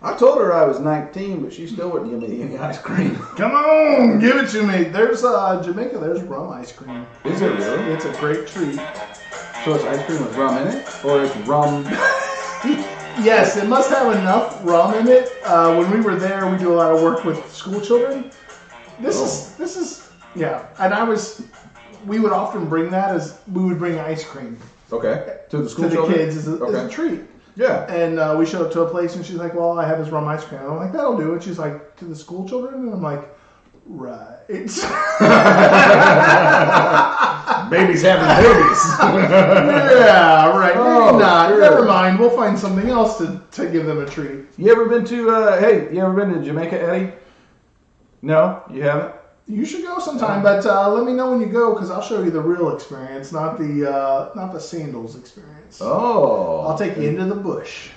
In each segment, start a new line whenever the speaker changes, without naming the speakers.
I told her I was 19, but she still wouldn't give me any ice cream.
Come on, give it to me. There's Jamaica. There's rum ice cream.
Is it really?
It's a great treat.
So it's ice cream with rum in it, or it's rum?
Yes, it must have enough rum in it. When we were there, we do a lot of work with school children. This is and we would often bring that we would bring ice cream.
Okay. To the school
to the
children?
kids as a treat.
Yeah.
And we showed up to a place, and she's like, "Well, I have this rum ice cream." And I'm like, "That'll do it." She's like, "To the school children?" And I'm like, "Right."
Babies having babies.
Yeah, right.
Oh,
Maybe not.
sure.
Never mind. We'll find something else to give them a treat.
You ever been to Jamaica, Eddie? No, you haven't?
You should go sometime, but let me know when you go, because I'll show you the real experience, not the sandals experience.
Oh.
I'll take you into the bush.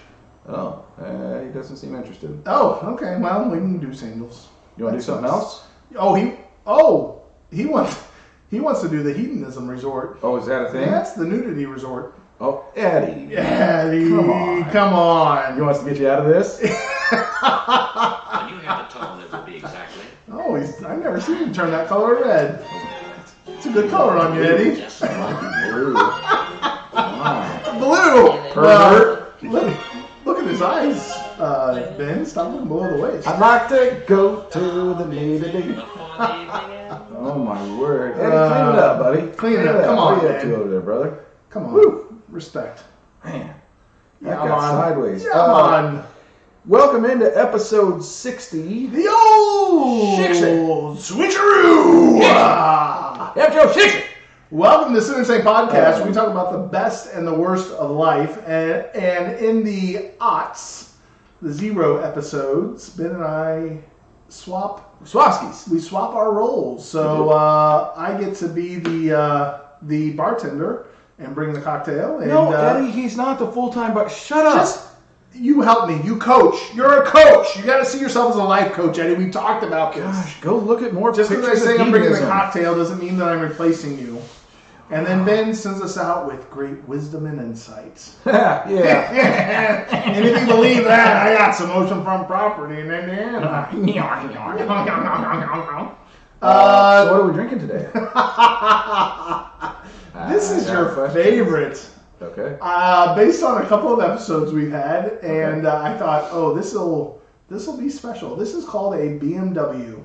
Oh, he doesn't seem interested.
Oh, okay. Well, we can do sandals.
You want to do something else?
He wants to do the hedonism resort.
Oh, is that a thing?
That's the nudity resort.
Oh, Eddie.
Eddie, come on.
He wants to get you out of this?
And you have the tone that would be exactly.
Oh, I've never seen him turn that color red. It's a good color on you, Eddie.
Just
Blue. Wow.
Blue.
Pervert.
Look at his eyes, Ben. Stop looking below the waist.
I'd like to go to the nudity. Oh my word. Eddie, clean it up, buddy.
Clean it up. Come on,
what are you up
man.
to over there, brother?
Come on.
Woo.
Respect.
Man.
Yeah,
That got sideways.
Yeah, on.
Welcome into episode 60.
The old switcheroo.
Episode 60.
Welcome to Sin and Saint Podcast. We talk about the best and the worst of life. And in the aughts, the 0 episodes, Ben and I
Swapskis.
we swap our roles. So I get to be the bartender and bring the cocktail. And,
No, Eddie, he's not the full-time, but shut up.
You help me. You coach. You're a coach. You got to see yourself as a life coach, Eddie. We talked about this.
Gosh, go look at more
Just
pictures
because I say
of
I'm bringing the
hedonism.
cocktail doesn't mean that I'm replacing you. And then Ben sends us out with great wisdom and insights.
Yeah.
And if you believe that, I got some oceanfront property in Indiana.
So what are we drinking today?
This is your favorite.
Okay.
Based on a couple of episodes we've had, and I thought, this will be special. This is called a BMW.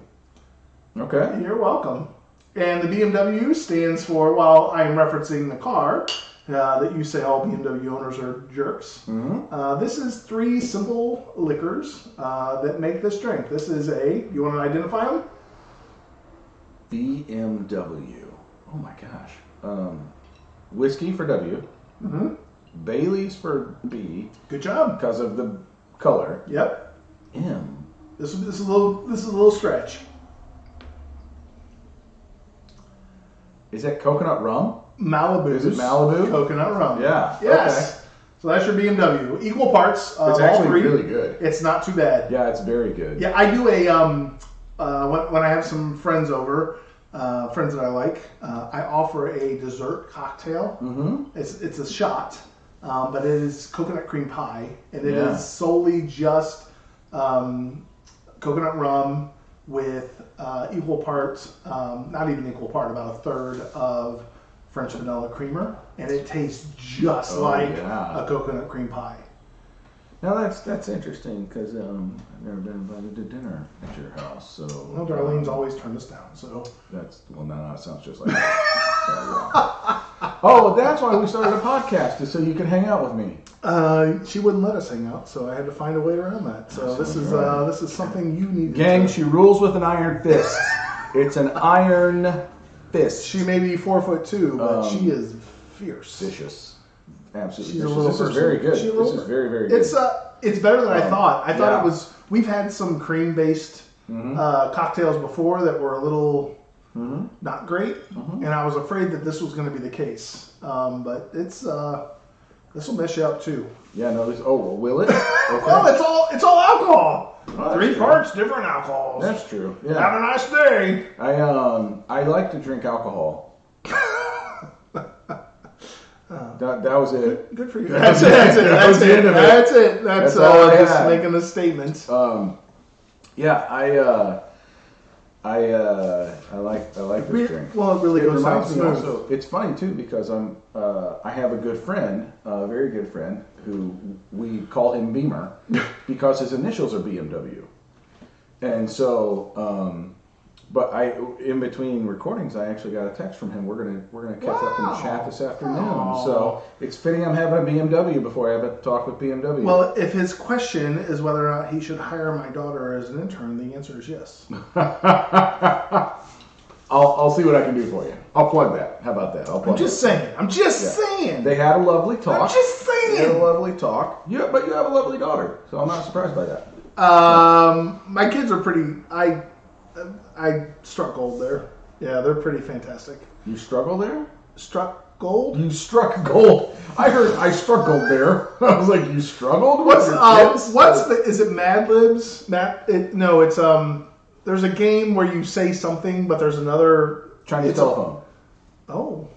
Okay.
You're welcome. And the BMW stands for, well, I'm referencing the car, that you say all BMW owners are jerks.
Mm-hmm.
This is 3 simple liquors that make this drink. This is you want to identify them?
BMW. Oh my gosh. Whiskey for W.
Mm-hmm.
Bailey's for B.
Good job.
Because of the color.
Yep.
M.
This is a little stretch.
Is that coconut rum?
Malibu.
Is it Malibu?
Coconut rum.
Yeah.
Yes.
Okay.
So that's your BMW. Equal parts.
It's
all
actually
3.
really good.
It's not too bad.
Yeah, it's very good.
Yeah, I do when I have some friends over, friends that I like, I offer a dessert cocktail.
Mm-hmm.
It's a shot, but it is coconut cream pie, and it
Yeah.
is solely just coconut rum with equal parts, not even equal part, about a third of French vanilla creamer, and it tastes just like a coconut cream pie.
Now that's interesting because I've never been invited to dinner at your house, so.
Well, Darlene's always turned us down, so.
Now it sounds just like that. So, oh, that's why we started a podcast, is so you could hang out with me.
She wouldn't let us hang out, so I had to find a way around that. So this is something you need.
Gang, she rules with an iron fist. It's an iron fist.
She may be 4'2", but she is fierce.
Vicious. Absolutely.
She's a
vicious.
little
This
person.
is very good.
She's a
This
little
is very, very good.
It's better than I thought. I thought
yeah.
it was. We've had some cream-based cocktails before that were a little not great, and I was afraid that this was going to be the case. But it's this will mess you up too.
Yeah, no. Will it? Okay.
Well, it's all alcohol.
Oh,
3
true.
parts, different alcohols.
That's true. Yeah.
Have a nice day.
I like to drink alcohol. that was it.
Good for you. That's it. That's
all I
just
had.
making a statement.
Yeah, I like this drink.
Well, it really
It
goes down
reminds me
smooth.
also. It's funny too because I have a good friend, a very good friend, who we call him Beamer because his initials are BMW, and so. But in between recordings, I actually got a text from him. We're gonna catch up in the chat this afternoon.
Oh.
So it's fitting I'm having a BMW before I have a talk with BMW.
Well, if his question is whether or not he should hire my daughter as an intern, the answer is yes.
I'll see what I can do for you. I'll plug that. How about that?
I'm just saying.
They had a lovely talk.
I'm just saying.
They had a lovely talk. Yeah, but you have a lovely daughter, so I'm not surprised by that.
My kids are pretty. I struck gold there. Yeah, they're pretty fantastic.
You struggle there?
Struck gold?
You struck gold. I heard I struck gold there. I was like, you struggled?
What's is it Mad Libs? It's there's a game where you say something, but there's another
Chinese telephone.
Oh.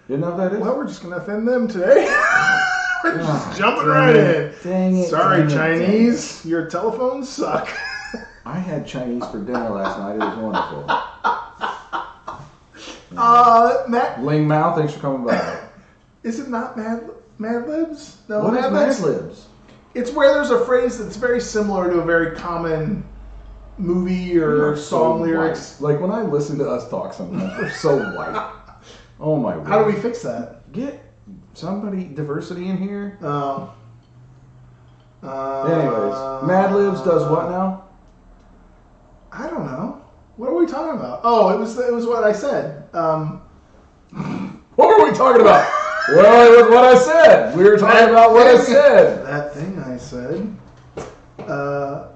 You know what that is?
Well, we're just gonna offend them today. We're just jumping right in.
Dang it.
Sorry, Chinese. Your telephones suck.
I had Chinese for dinner last night. It was wonderful.
Matt.
Ling Mao, thanks for coming by.
Is it not Mad Libs? No,
what is Mad Libs?
It's where there's a phrase that's very similar to a very common movie or song lyrics.
White. Like when I listen to us talk sometimes, we're so white. Oh my god.
How do we fix that?
Get somebody diversity in here.
Anyways,
Mad Libs does what now?
I don't know. What are we talking about? Oh, it was what I said.
What were we talking about? Well, it was what I said. We were talking about what I said.
That thing I said.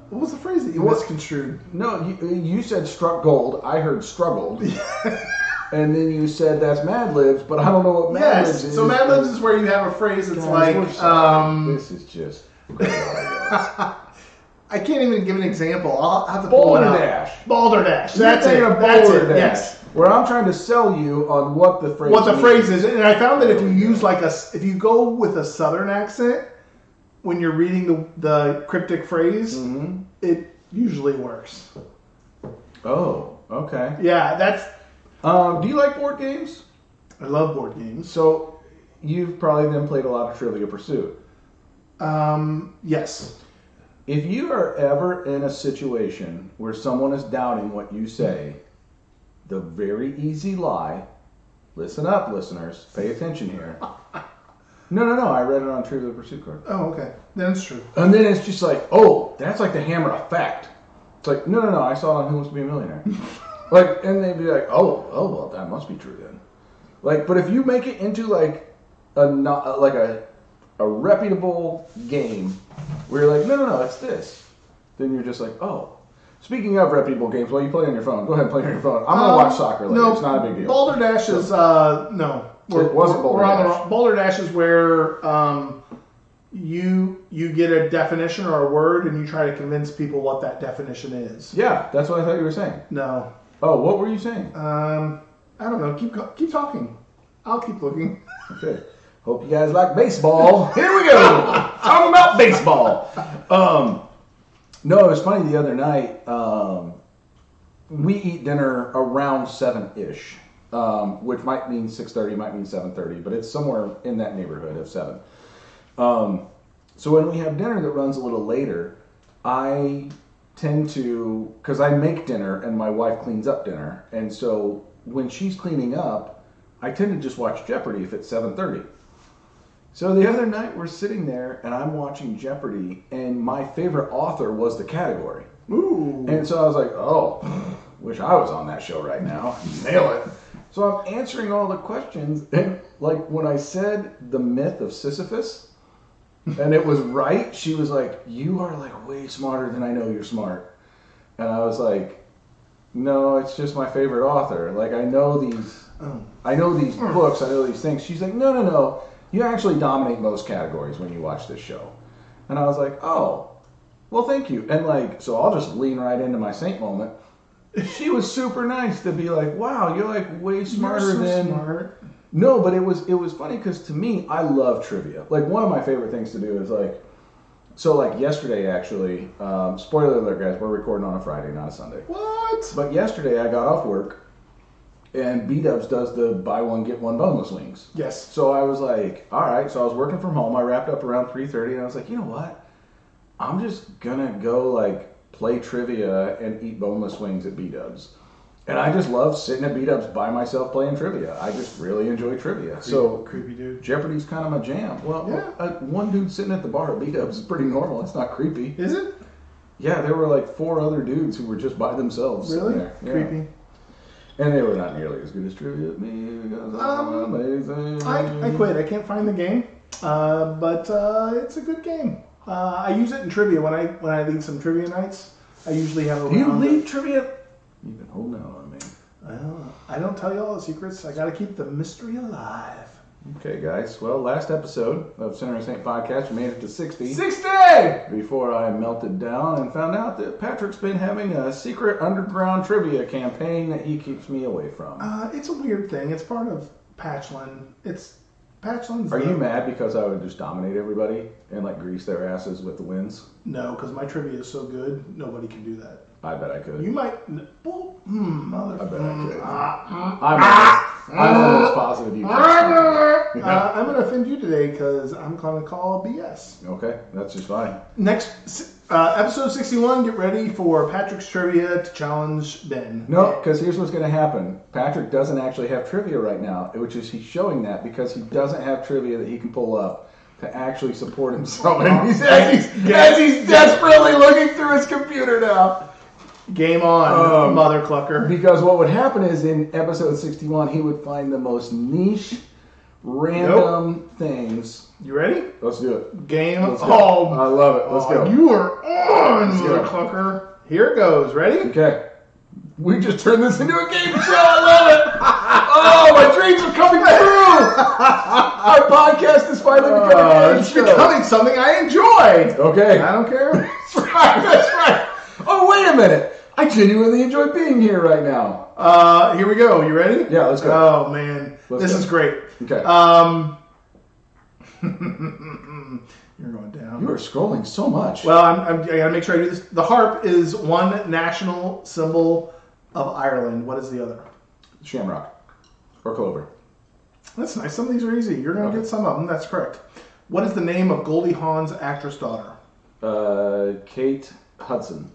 What was the phrase that you misconstrued?
No, you said struck gold. I heard struggled. And then you said that's Mad Libs, but I don't know what Mad Libs is.
So Mad Libs is where you have a phrase that's
this is just great.
I can't even give an example. I'll have to pull it out. Balderdash. That's it. Yes.
Where I'm trying to sell you on what the phrase
is. And I found that if you use if you go with a southern accent when you're reading the cryptic phrase, it usually works.
Oh, okay.
Yeah, that's.
Do you like board games?
I love board games.
So you've probably then played a lot of Trivial Pursuit.
Yes.
If you are ever in a situation where someone is doubting what you say, the very easy lie, listen up, listeners, pay attention here. No, I read it on Trivial Pursuit card.
Oh, okay. Then it's true.
And then it's just like, oh, that's like the hammer effect. It's like, no, I saw it on Who Wants to Be a Millionaire. And they'd be like, oh, well, that must be true then. But if you make it into a reputable game where you're like, no, it's this, then you're just like, oh. Speaking of reputable games, well, you play on your phone. Go ahead and play on your phone. I'm going to watch soccer later. It's not a big deal.
Balderdash is, no.
It wasn't Balderdash.
Balderdash is where you get a definition or a word and you try to convince people what that definition is.
Yeah, that's what I thought you were saying.
No.
Oh, what were you saying?
I don't know. Keep talking. I'll keep looking.
Okay. Hope you guys like baseball. Here we go. Talking about baseball. No, it was funny the other night. We eat dinner around 7-ish, which might mean 6:30, might mean 7:30, but it's somewhere in that neighborhood of 7. So when we have dinner that runs a little later, I tend to, because I make dinner and my wife cleans up dinner, and so when she's cleaning up, I tend to just watch Jeopardy if it's 7:30. So the other night we're sitting there and I'm watching Jeopardy and my favorite author was the category.
Ooh.
And so I was like, oh, wish I was on that show right now. Nail it. So I'm answering all the questions and when I said the myth of Sisyphus and it was right, she was like, you are way smarter than I know you're smart. And I was like, no, it's just my favorite author. I know these books, I know these things. She's like, no. You actually dominate most categories when you watch this show. And I was like, oh, well, thank you. And so I'll just lean right into my saint moment. She was super nice to be like, wow, you're way smarter than...
Smart.
No, but it was funny because to me, I love trivia. Like one of my favorite things to do is like yesterday actually. Spoiler alert, guys, we're recording on a Friday, not a Sunday.
What?
But yesterday I got off work, and B-Dubs does the buy one get one boneless wings.
Yes.
So I was like, all right. So I was working from home. I wrapped up around 3:30, and I was like, you know what? I'm just gonna go like play trivia and eat boneless wings at B-Dubs. And I just love sitting at B-Dubs by myself playing trivia. I just really enjoy trivia. So
creepy dude.
Jeopardy's kind of my jam. Well,
Yeah.
One dude sitting at the bar at B-Dubs is pretty normal. It's not creepy.
Is it?
Yeah, there were like 4 other dudes who were just by themselves.
Really?
There. Yeah.
Creepy.
And they were not nearly as good as trivia at me because I'm amazing.
I quit. I can't find the game, but it's a good game. I use it in trivia when I lead some trivia nights. I usually have a
Do you
round
lead
of-
trivia? You've been holding out on me.
Well, I don't tell you all the secrets. I got to keep the mystery alive.
Okay, guys. Well, last episode of Center and Saint Podcast, we made it to 60.
60!
Before I melted down and found out that Patrick's been having a secret underground trivia campaign that he keeps me away from.
It's a weird thing. It's part of Patchland. Patchland's.
Are you mad because I would just dominate everybody and like grease their asses with the wins?
No, because my trivia is so good, nobody can do that.
I bet I could.
You might. Mother.
I bet I could. I'm almost positive you can.
I'm going to offend you today because I'm going to call BS.
Okay, that's just fine.
Next, episode 61, get ready for Patrick's trivia to challenge Ben.
No, because here's what's going to happen. Patrick doesn't actually have trivia right now, which is he's showing that because he doesn't have trivia that he can pull up to actually support himself. And as he's desperately looking through his computer now.
Game on, mother clucker.
Because what would happen is in episode 61, he would find the most niche, random things.
You ready?
Let's do it.
Game
Let's go.
on.
I love it. Let's go.
You are on,
Let's
mother
go.
clucker. Here it goes. Ready?
Okay. We just turned this into a game show. I love it. Oh, my dreams are coming true. Our podcast is finally becoming a game
It's
show.
becoming something I enjoy.
Okay.
I don't care.
That's right. That's right. Oh, wait a minute. I genuinely enjoy being here right now.
Here we go. You ready?
Yeah, let's go.
Oh, man. This is great.
Okay.
You're going down.
You are scrolling so much.
Well, I got to make sure I do this. The harp is one national symbol of Ireland. What is the other?
Shamrock. Or clover.
That's nice. Some of these are easy. You're going to get some of them. That's correct. What is the name of Goldie Hawn's actress daughter?
Kate Hudson.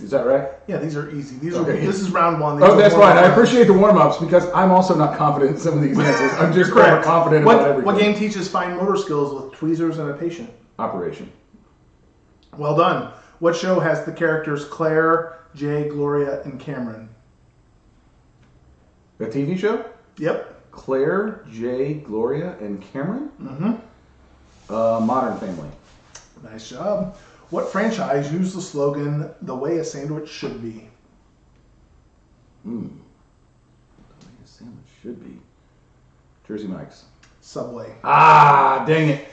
Is that right?
Yeah, these are easy.
Okay.
This is round one.
Oh, that's fine. I appreciate the warm-ups because I'm also not confident in some of these answers. I'm just confident about everything.
What game teaches fine motor skills with tweezers and a patient?
Operation.
Well done. What show has the characters Claire, Jay, Gloria, and Cameron?
The TV show?
Yep.
Claire, Jay, Gloria, and Cameron?
Mm-hmm.
Modern Family.
Nice job. What franchise used the slogan, "The way a sandwich should be"?
The way a sandwich should be. Jersey Mike's.
Subway.
Ah, dang it.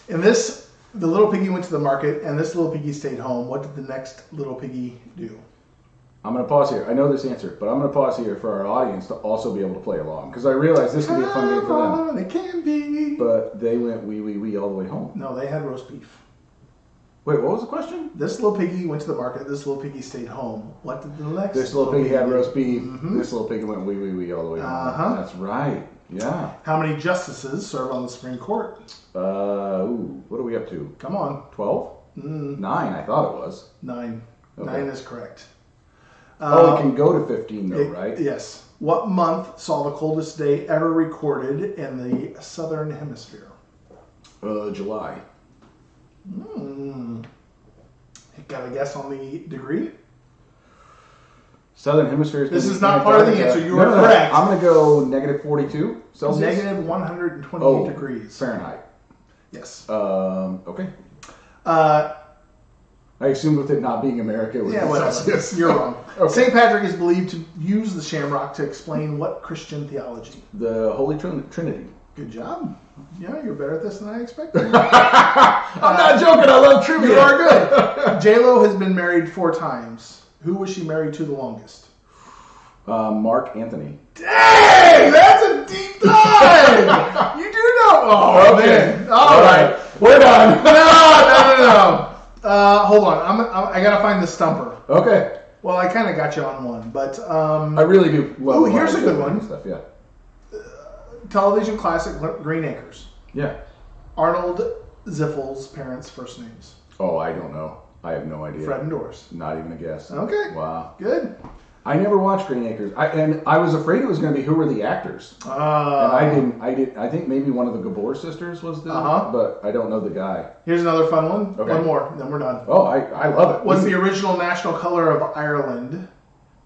In this, the little piggy went to the market, and this little piggy stayed home. What did the next little piggy do?
I'm going to pause here. I know this answer, but I'm going to pause here for our audience to also be able to play along because I realize this could be a fun game for them.
It can be.
But they went wee all the way home.
No, they had roast beef.
Wait, what was the question?
This little piggy went to the market. This little piggy stayed home. What did the next?
This little piggy had roast beef.
Mm-hmm.
This little piggy went wee all the way home.
Uh-huh.
That's right. Yeah.
How many justices serve on the Supreme Court?
What are we up to?
Come on.
12? 9, I thought it was.
9.
Okay.
9 is correct.
It can go to 15 though, right?
Yes. What month saw the coldest day ever recorded in the southern hemisphere?
July.
Got a guess on the degree?
Southern hemisphere.
This is not part of the answer. You are correct.
I'm going to go negative 42 Celsius.
Negative 128 degrees.
Fahrenheit.
Yes.
Okay. I assumed with it not being America, it was Celsius.
You're wrong.
Okay.
St. Patrick is believed to use the shamrock to explain what Christian theology?
The Holy Trinity.
Good job. Yeah, you're better at this than I expected.
I'm not joking. I love trivia.
You are good. J-Lo has been married 4 times. Who was she married to the longest?
Mark Anthony.
Dang, that's a deep dive. You do know. Oh,
Okay.
man. All right.
We're done.
No. Hold on. I gotta find the stumper.
Okay.
Well, I kind of got you on one, but
I really do love.
Ooh, here's a good one.
Stuff. Yeah.
television classic Green Acres.
Yeah.
Arnold Ziffel's parents' first names.
Oh, I don't know. I have no idea.
Fred and Doris.
Not even a guess.
Okay.
Wow.
Good.
I never watched Green Acres. I was afraid it was going to be who were the actors. And I didn't. I think maybe one of the Gabor sisters was the. But I don't know the guy.
Here's another fun one.
Okay.
One more, then we're done.
Oh, I love it.
What's the original national color of Ireland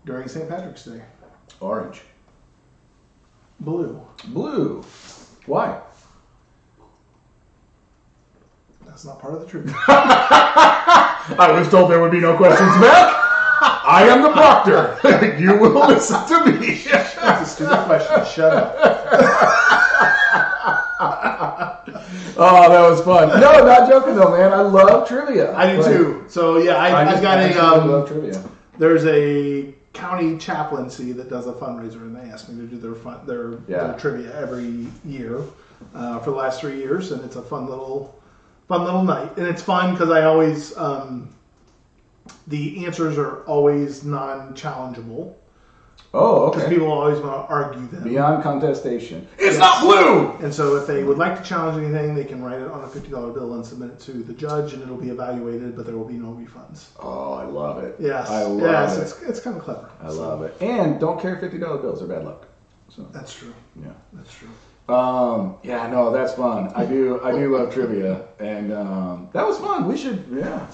during St. Patrick's Day?
Orange.
Blue.
Blue. Why?
That's not part of the truth.
I was told there would be no questions back. I am the proctor. You will listen to me.
That's a stupid question. Shut up.
Oh, that was fun. No, not joking though, man. I love trivia.
I do too. So yeah, I've got
I love trivia.
There's a county chaplaincy that does a fundraiser, and they ask me to do their trivia every year for the last 3 years, and it's a fun little night, and it's fun because I always the answers are always non-challengeable.
Oh,
Because
okay.
people always want to argue them.
Beyond contestation. It's not blue!
And so if they would like to challenge anything, they can write it on a $50 bill and submit it to the judge, and it'll be evaluated, but there will be no refunds.
Oh, I love it.
Yes.
I love it.
It's kind of clever.
I love it. And don't carry $50 bills. They're bad luck. So
That's true.
yeah.
That's true.
Yeah, no, that's fun. I do love trivia, and that was fun. We should, man.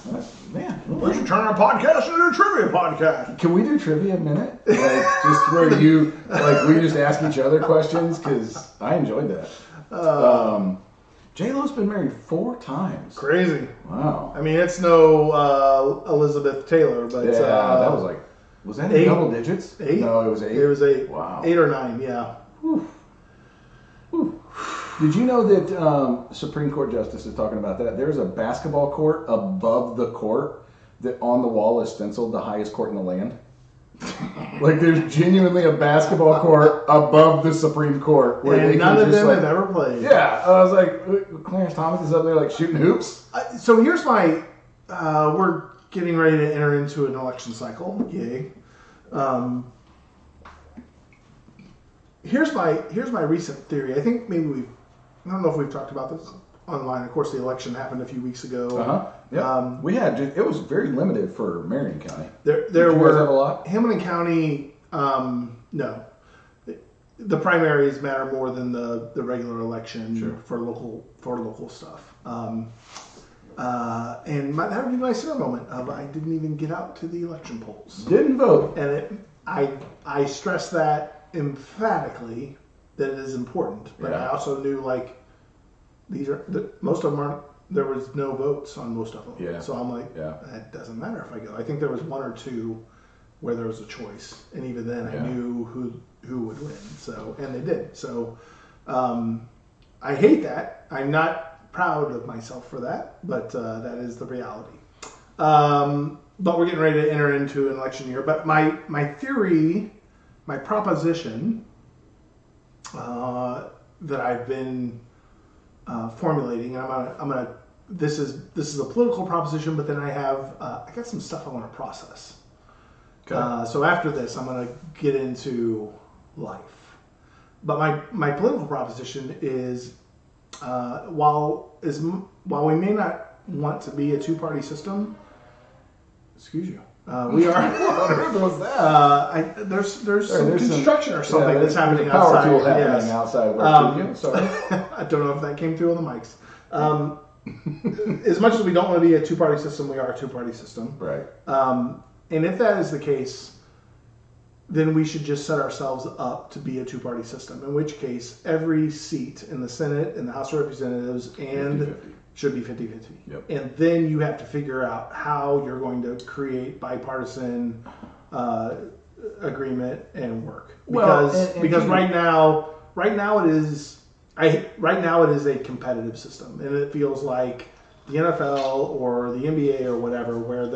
We should turn our podcast into a trivia podcast.
Can we do trivia a minute? Like, just where we just ask each other questions, because I enjoyed that. J-Lo's been married 4 times.
Crazy.
Wow.
I mean, it's no Elizabeth Taylor, but
Yeah, that was like, was that in double digits?
8?
No, it was 8.
It was 8.
Wow.
8 or 9, yeah.
Whew. Whew. Did you know that Supreme Court Justice is talking about that? There's a basketball court above the court that on the wall is stenciled the highest court in the land. Like there's genuinely a basketball court above the Supreme Court. Where
And none of them have ever played.
Yeah, I was like, Clarence Thomas is up there like shooting hoops.
So here's my, we're getting ready to enter into an election cycle. Yay. Here's my recent theory. I think maybe I don't know if we've talked about this online. Of course, the election happened a few weeks ago.
Yeah. It was very limited for Marion County.
There
Did you
were
guys have a lot?
Hamilton County. No, the primaries matter more than the regular election for local stuff. And that would be my Sarah moment of I didn't even get out to the election polls.
Didn't vote.
And I stress that emphatically that it is important, but I also knew most of them aren't. There was no votes on most of them.
Yeah.
So I'm like, that doesn't matter if I go. I think there was 1 or 2 where there was a choice, and even then I knew who would win. So and they did. So I hate that. I'm not proud of myself for that, but that is the reality. But we're getting ready to enter into an election year. But my theory, my proposition that I've been formulating, and I'm gonna. This is a political proposition, but then I got some stuff I want to process. Okay. So after this, I'm gonna get into life. But my political proposition is, while we may not want to be a 2-party system, excuse you. We are.
What was that?
There's some construction or something that's happening
power
outside.
tool happening outside of our studio. Sorry.
I don't know if that came through on the mics. As much as we don't want to be a 2-party system, we are a 2-party system.
Right.
And if that is the case, then we should just set ourselves up to be a 2-party system. In which case, every seat in the Senate and the House of Representatives and
50-50.
Should be 50-50.
Yep.
And then you have to figure out how you're going to create bipartisan agreement and work. Because right now it is a competitive system, and it feels like the NFL or the NBA or whatever, where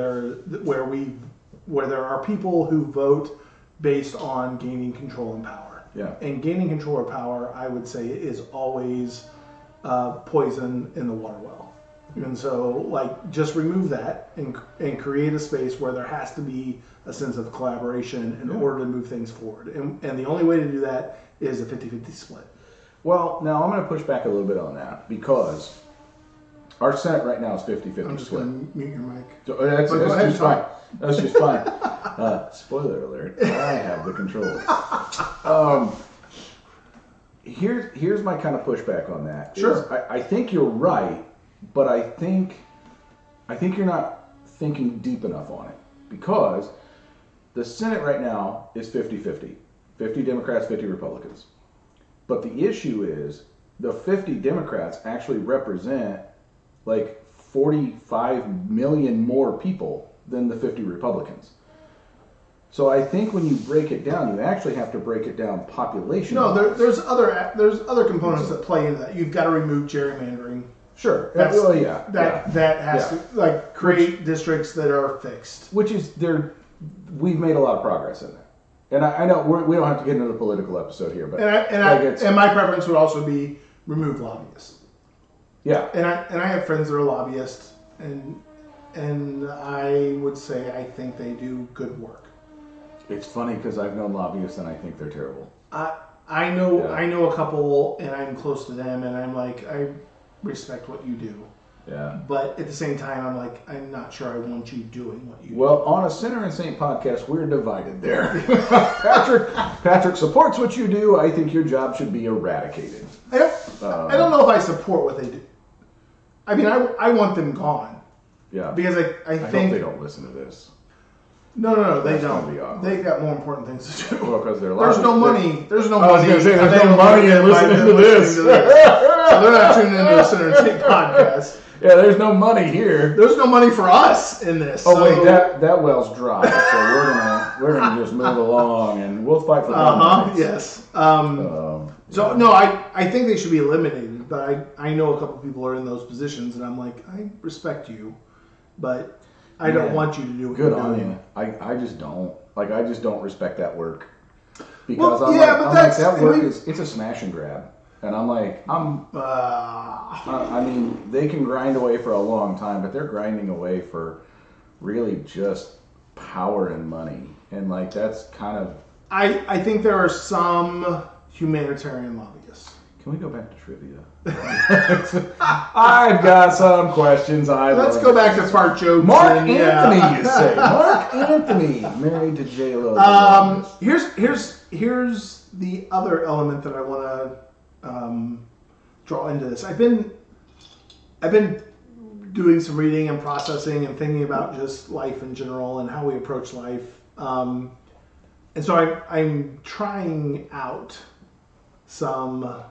there are people who vote based on gaining control and power.
Yeah.
And gaining control or power, I would say, is always poison in the water well. And so, like, just remove that and create a space where there has to be a sense of collaboration in order to move things forward. And the only way to do that is a 50-50 split.
Well, now I'm going to push back a little bit on that because our Senate right now is 50-50
I'm just
split.
going to mute your mic.
So that's
But go ahead,
just fine. That's just fine. Spoiler alert, I have the controls. Here's my kind of pushback on that.
Sure.
I think you're right, but I think you're not thinking deep enough on it because the Senate right now is 50-50. 50 Democrats, 50 Republicans. But the issue is the 50 Democrats actually represent like 45 million more people than the 50 Republicans. So I think when you break it down, you actually have to break it down population.
No, there's other components that play into that. You've got to remove gerrymandering.
Sure.
That has
Yeah.
to like create districts that are fixed.
Which is we've made a lot of progress in that. And I know we don't have to get into the political episode here, but
And my preference would also be remove lobbyists.
Yeah.
And I have friends that are lobbyists, and I would say I think they do good work.
It's funny because I've known lobbyists and I think they're terrible.
I know a couple, and I'm close to them, and I'm like, I respect what you do.
Yeah.
But at the same time, I'm like, I'm not sure I want you doing what you do.
Well, on a Sinner and Saint podcast, we're divided there. Patrick supports what you do. I think your job should be eradicated.
I don't know if I support what they do. I mean, I want them gone.
Yeah.
Because I think
hope they don't listen to this.
No, they
That's gonna be
don't.
awkward.
They got more important things to do.
Well, because they're
There's no money. There's no
I was
money.
going to say, there's no
available
money in
them by
listening
them
to this.
So they're not tuning into a Sinner and Saint podcast.
Yeah, there's no money here.
There's no money for us in this.
Oh,
so.
wait, that well's dry. So we're gonna just move along and we'll fight for that.
Yes. So no, I think they should be eliminated. But I know a couple people are in those positions, and I'm like, I respect you, but I don't want you to do what
Good
you're
on
doing.
you. I just don't. Like, I just don't respect that work. Because
Well, yeah, but that's-
that work it's a smash and grab. And I'm like,
Uh,
I mean, they can grind away for a long time, but they're grinding away for really just power and money. And like, that's kind of...
I think there are some humanitarian lobbyists.
Can we go back to trivia? I've got some questions.
Let's go back to fart jokes.
Mark
and,
Anthony, you say? Mark Anthony, married to J-Lo.
Here's the other element that I want to draw into this. I've been doing some reading and processing and thinking about just life in general and how we approach life. And so I'm trying out some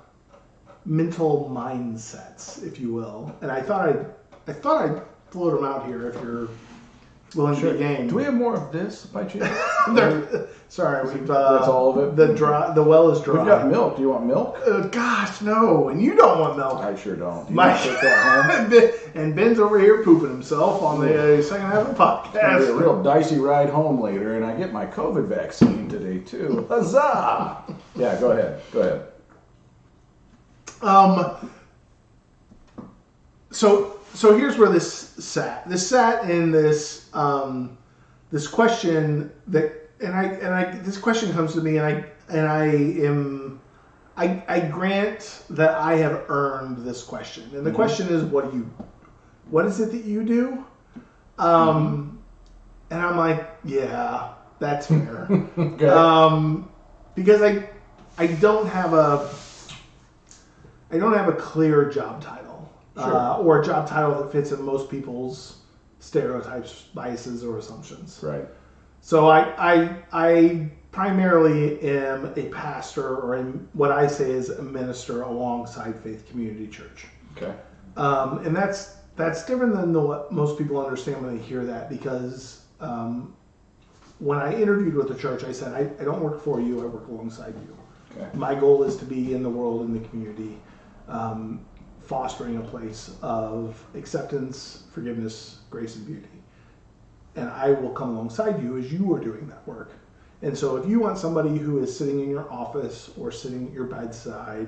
mental mindsets, if you will. And I thought I'd float them out here if you're willing to be game.
Do we have more of this by chance?
Sorry,
That's all of it?
The well is dry.
We've got milk. Do you want milk?
Gosh, no. And you don't want milk.
I sure don't. Do you want to take that home?
And Ben's over here pooping himself on the second half of the podcast.
It'll be a real dicey ride home later, and I get my COVID vaccine today too. Huzzah! Yeah, go ahead.
So here's where this sat. This sat in this this question that this question comes to me, and I grant that I have earned this question. And the question is, what is it that you do? And I'm like, yeah, that's fair.
Okay.
Because I don't have a clear job title, or a job title that fits in most people's stereotypes, biases, or assumptions.
Right.
So I primarily am a pastor, or what I say is a minister alongside Faith Community Church.
Okay.
And that's different than what most people understand when they hear that, because when I interviewed with the church, I said, I don't work for you, I work alongside you.
Okay.
My goal is to be in the world, in the community, fostering a place of acceptance, forgiveness, grace, and beauty. And I will come alongside you as you are doing that work. And so if you want somebody who is sitting in your office or sitting at your bedside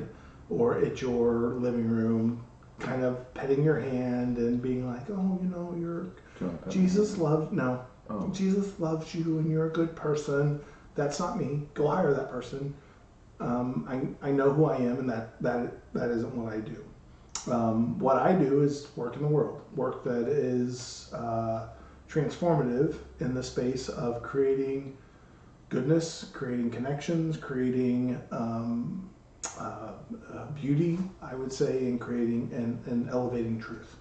or at your living room, kind of petting your hand and being like, oh, you know, Jesus loves you and you're a good person. That's not me. Go hire that person. I know who I am, and that isn't what I do. What I do is work in the world, work that is transformative in the space of creating goodness, creating connections, creating beauty, I would say, and creating and elevating truth.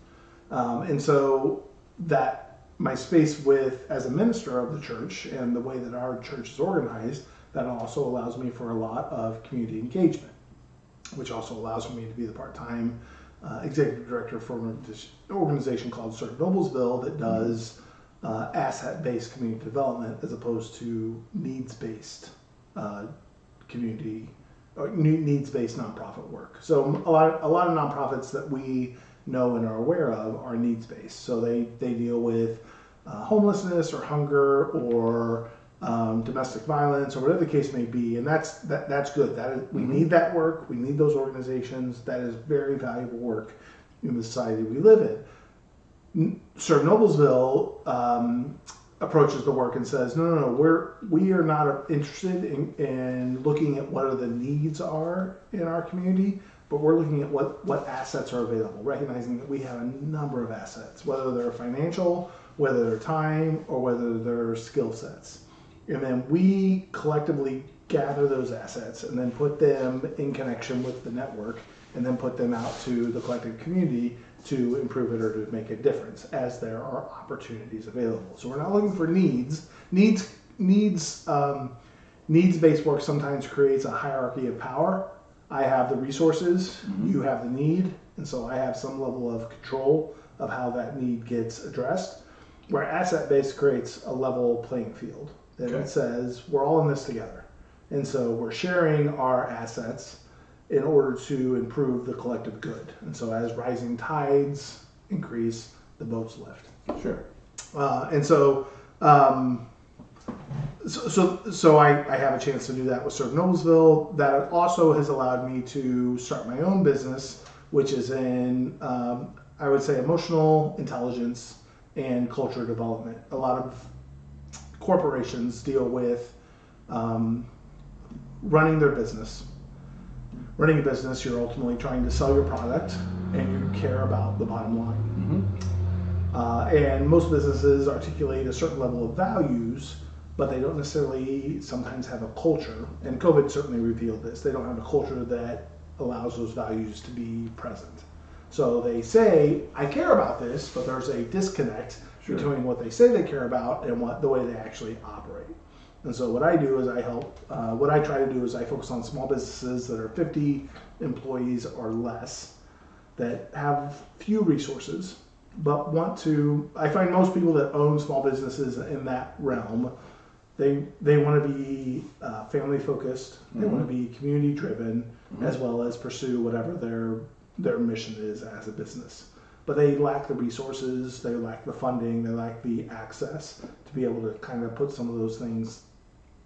And so that my space as a minister of the church and the way that our church is organized, that also allows me for a lot of community engagement, which also allows for me to be the part-time executive director for an organization called Turds Noblesville that does asset-based community development as opposed to needs-based community or needs-based nonprofit work. So a lot of nonprofits that we know and are aware of are needs-based. So they deal with homelessness or hunger or domestic violence or whatever the case may be, and that's good. We need that work. We need those organizations. That is very valuable work in the society we live in. Turds Noblesville approaches the work and says, no, we are not interested in looking at what the needs are in our community, but we're looking at what assets are available, recognizing that we have a number of assets, whether they're financial, whether they're time, or whether they're skill sets. And then we collectively gather those assets and then put them in connection with the network and then put them out to the collective community to improve it or to make a difference as there are opportunities available. So we're not looking for needs. Needs-based work sometimes creates a hierarchy of power. I have the resources, you have the need, and so I have some level of control of how that need gets addressed. Where asset-based creates a level playing field. And it says we're all in this together. And so we're sharing our assets in order to improve the collective good. And so as rising tides increase, the boats lift.
Sure.
So I have a chance to do that with Turds Noblesville. That also has allowed me to start my own business, which is in, I would say, emotional intelligence and culture development. A lot of corporations deal with running their business. Running a business, you're ultimately trying to sell your product, and you care about the bottom line. And most businesses articulate a certain level of values, but they don't necessarily sometimes have a culture. And COVID certainly revealed this. They don't have a culture that allows those values to be present. So they say, I care about this, but there's a disconnect between what they say they care about and the way they actually operate. And so what I do is what I try to do is I focus on small businesses that are 50 employees or less, that have few resources, but I find most people that own small businesses in that realm, they want to be family focused, they want to be community driven, as well as pursue whatever their mission is as a business. But they lack the resources, they lack the funding, they lack the access to be able to kind of put some of those things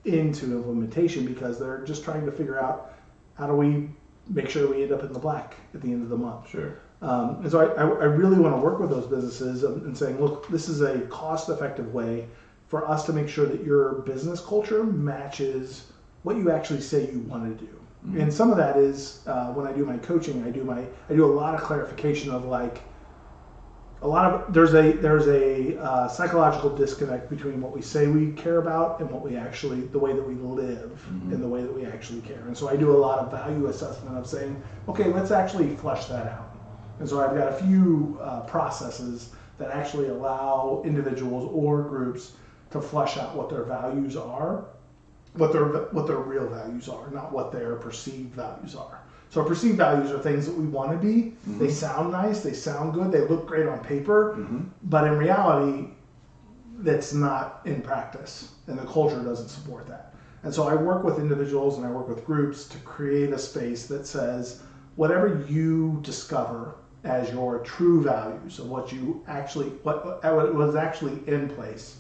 into implementation because they're just trying to figure out how do we make sure we end up in the black at the end of the month.
Sure.
And so I really want to work with those businesses and saying, look, this is a cost-effective way for us to make sure that your business culture matches what you actually say you want to do. And some of that is when I do my coaching, I do a lot of clarification of like there's a psychological disconnect between what we say we care about and what we actually, the way that we live and the way that we actually care. And so I do a lot of value assessment of saying, okay, let's actually flesh that out. And so I've got a few processes that actually allow individuals or groups to flesh out what their values are, what their real values are, not what their perceived values are. So perceived values are things that we want to be. They sound nice, they sound good, they look great on paper, but in reality, that's not in practice, and the culture doesn't support that. And so I work with individuals and I work with groups to create a space that says, whatever you discover as your true values of what was actually in place,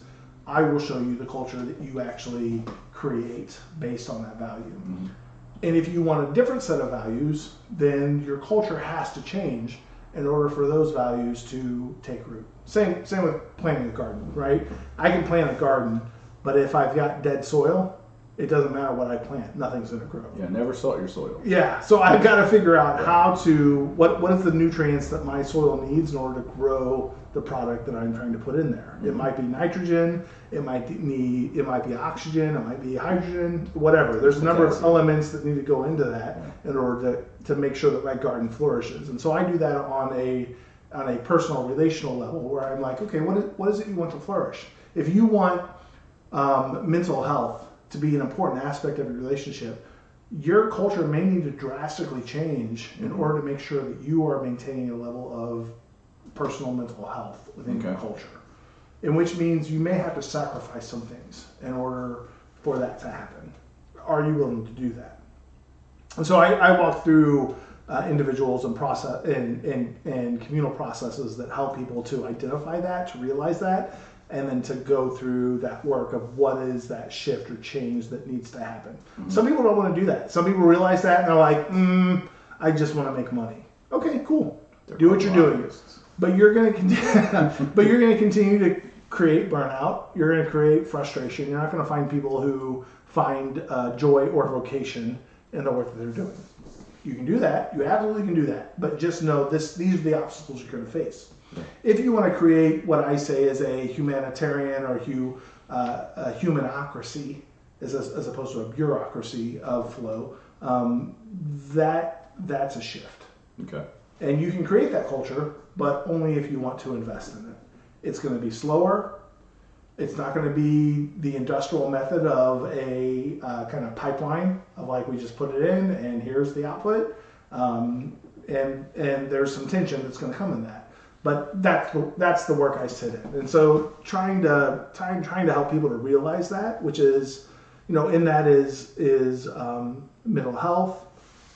I will show you the culture that you actually create based on that value.
Mm-hmm.
And if you want a different set of values, then your culture has to change in order for those values to take root. Same with planting a garden, right? I can plant a garden, but if I've got dead soil, it doesn't matter what I plant, nothing's going to grow.
Yeah, never salt your soil.
Yeah, so I've got to figure out how to, what is the nutrients that my soil needs in order to grow the product that I'm trying to put in there. It might be nitrogen, it might be oxygen, it might be hydrogen, whatever. There's a number of elements that need to go into that in order to make sure that my garden flourishes. And so I do that on a personal relational level where I'm like, okay, what is it you want to flourish? If you want mental health to be an important aspect of your relationship, your culture may need to drastically change in order to make sure that you are maintaining a level of personal mental health within your culture. In which means you may have to sacrifice some things in order for that to happen. Are you willing to do that? And so I walk through individuals and process and communal processes that help people to identify that, to realize that, and then to go through that work of what is that shift or change that needs to happen. Mm-hmm. Some people don't want to do that. Some people realize that and they're like, I just want to make money. Okay, cool. Do what you're doing. But you're going to continue to create burnout. You're going to create frustration. You're not going to find people who find joy or vocation in the work that they're doing. You can do that. You absolutely can do that. But just know these are the obstacles you're going to face. If you want to create what I say is a humanitarian or a humanocracy, as opposed to a bureaucracy of flow, that's a shift.
Okay.
And you can create that culture, but only if you want to invest in it. It's going to be slower. It's not going to be the industrial method of a kind of pipeline of like we just put it in and here's the output. And there's some tension that's going to come in that. But that's the work I sit in. And so trying to help people to realize that, which is, in that is mental health,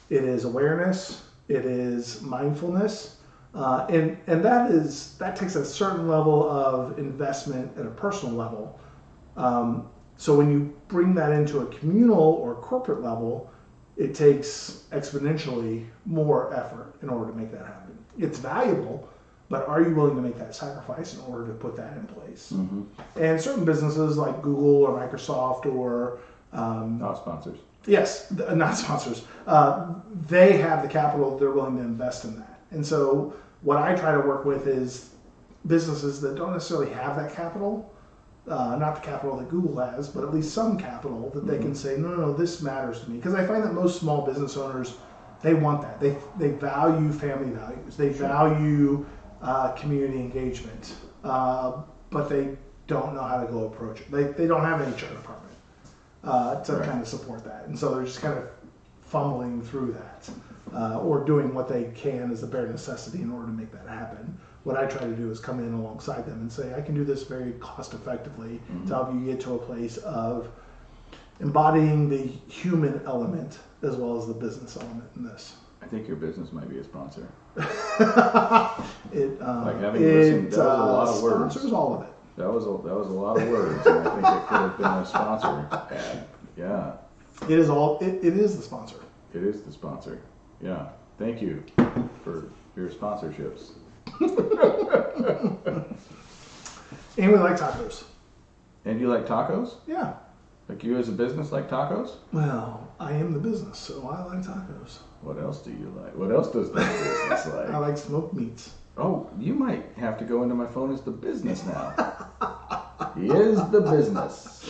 it is awareness, it is mindfulness, and that takes a certain level of investment at a personal level. So when you bring that into a communal or corporate level, it takes exponentially more effort in order to make that happen. It's valuable, but are you willing to make that sacrifice in order to put that in place? Mm-hmm. And certain businesses like Google or Microsoft or
not sponsors.
Yes, not sponsors. They have the capital, they're willing to invest in that. And so what I try to work with is businesses that don't necessarily have that capital, not the capital that Google has, but at least some capital that they can say, no, this matters to me. Because I find that most small business owners, they want that. They value family values. They value community engagement, but they don't know how to go approach it. They don't have an HR department to kind of support that. And so they're just kind of fumbling through that or doing what they can as a bare necessity in order to make that happen. What I try to do is come in alongside them and say, I can do this very cost effectively to help you get to a place of embodying the human element as well as the business element in this.
I think your business might be a sponsor.
It
like having listened, that was a lot of words.
Sponsors all of it.
That was a lot of words, and I think it could have been a sponsor ad. Yeah.
It is all. It is the sponsor.
It is the sponsor. Yeah. Thank you for your sponsorships.
And we like tacos.
And you like tacos?
Yeah.
Like you as a business like tacos?
Well, I am the business, so I like tacos.
What else do you like? What else does the business like?
I like smoked meats.
Oh, you might have to go into my phone as the business now. He is the business.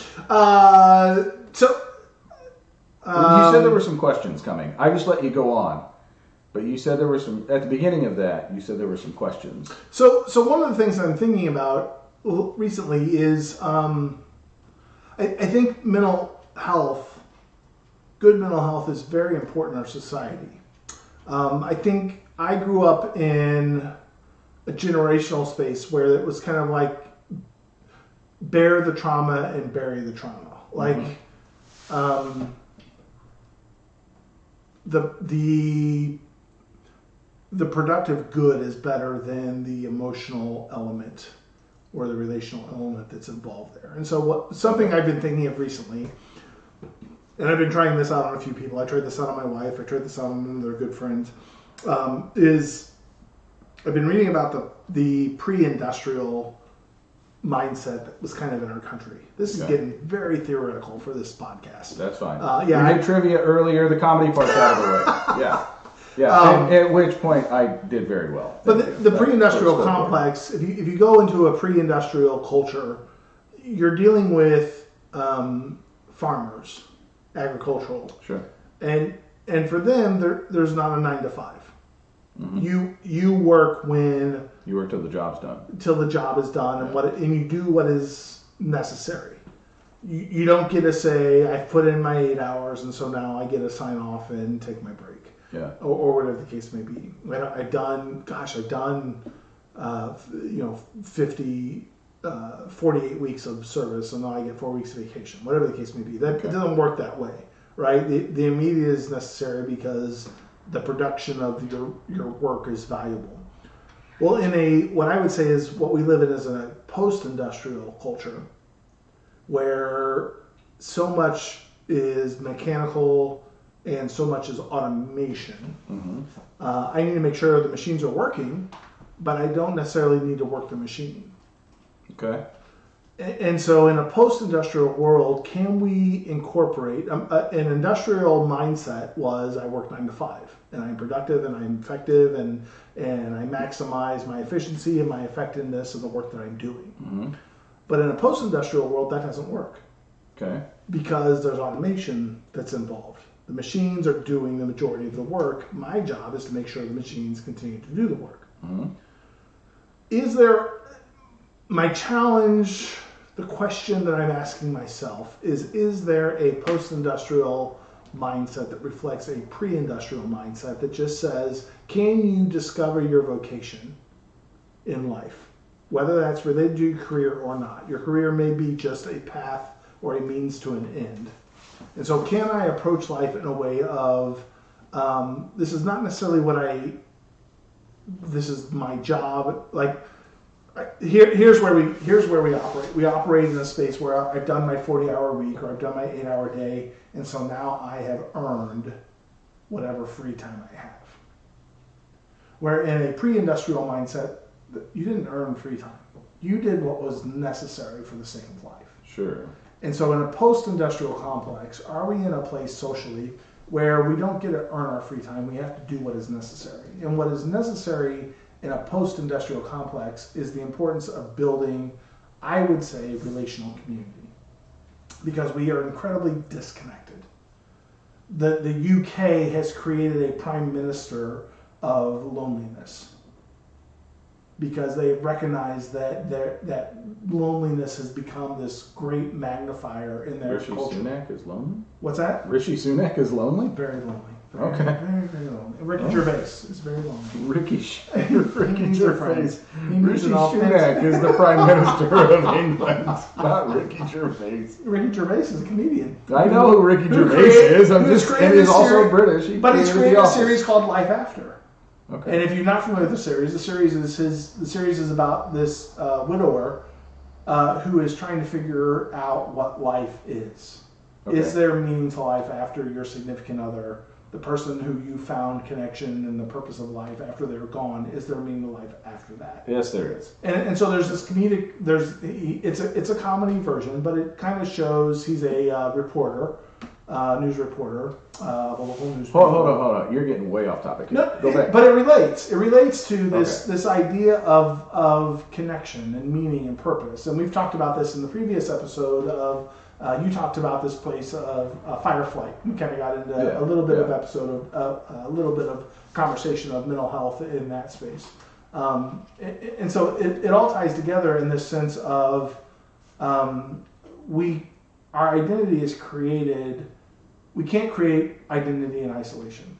You said there were some questions coming. I just let you go on. But you said there were some, at the beginning of that, you said there were some questions.
So one of the things I'm thinking about recently is I think good mental health is very important in our society. I think I grew up in a generational space where it was kind of like bear the trauma and bury the trauma. Like the productive good is better than the emotional element or the relational element that's involved there. And so something I've been thinking of recently, and I've been trying this out on a few people. I tried this out on my wife. I tried this out on one of their good friends. Is I've been reading about the pre-industrial mindset that was kind of in our country. This is getting very theoretical for this podcast.
That's fine.
I
did trivia earlier. The comedy part's out of the way. Yeah. Yeah. At which point I did very well.
But the pre-industrial complex, if you go into a pre-industrial culture, you're dealing with farmers, agricultural.
Sure.
And for them, there's not a 9 to 5. Mm-hmm. You work when
you work till the job's done.
Till the job is done, and you do what is necessary. You don't get to say, I've put in my 8 hours, and so now I get to sign off and take my break.
Yeah.
Or whatever the case may be. I've done 48 weeks of service, and now I get 4 weeks of vacation. Whatever the case may be. It doesn't work that way, right? The immediate is necessary because the production of your work is valuable. Well, what I would say is what we live in is a post-industrial culture where so much is mechanical and so much is automation. Mm-hmm. I need to make sure the machines are working, but I don't necessarily need to work the machine.
Okay.
And so in a post-industrial world, can we incorporate an industrial mindset was I work 9 to 5 and I'm productive and I'm effective and I maximize my efficiency and my effectiveness of the work that I'm doing. Mm-hmm. But in a post-industrial world, that doesn't work.
Okay. Because
there's automation that's involved. The machines are doing the majority of the work. My job is to make sure the machines continue to do the work. Mm-hmm. My challenge, the question that I'm asking myself is there a post-industrial mindset that reflects a pre-industrial mindset that just says, can you discover your vocation in life? Whether that's related to your career or not. Your career may be just a path or a means to an end. And so can I approach life in a way of, this is not necessarily this is my job. Like, here's where we operate. We operate in a space where I've done my 40-hour week or I've done my 8-hour day, and so now I have earned whatever free time I have. Where in a pre-industrial mindset, you didn't earn free time. You did what was necessary for the sake of life.
Sure.
And so in a post-industrial complex, are we in a place socially where we don't get to earn our free time? We have to do what is necessary. And what is necessary in a post-industrial complex is the importance of building, I would say, relational community. Because we are incredibly disconnected. The UK has created a prime minister of loneliness. Because they recognize that loneliness has become this great magnifier in their culture.
Rishi Sunak is lonely?
What's that?
Rishi Sunak is lonely?
Very lonely.
Okay.
Very, very lonely. Ricky Gervais is very lonely.
Ricky
Gervais.
Rishi Sunak is the Prime Minister of England, not Ricky Gervais.
Ricky Gervais is a comedian.
I know who Ricky Gervais is. And he's also British.
But he's created a series called Life After.
Okay.
And if you're not familiar with the series is about this widower who is trying to figure out what life is. Okay. Is there meaning to life after your significant other, the person who you found connection and the purpose of life after they're gone? Is there meaning to life after that?
Yes, there is.
And so there's this comedic. It's a comedy version, but it kind of shows he's a reporter. News reporter of a local newspaper.
Hold on. You're getting way off topic.
No, go back. But it relates. It relates to this idea of connection and meaning and purpose. And we've talked about this in the previous episode of. You talked about this place of Fireflight. We kind of got into a little bit of episode of a little bit of conversation of mental health in that space. And so it all ties together in this sense of our identity is created. We can't create identity in isolation.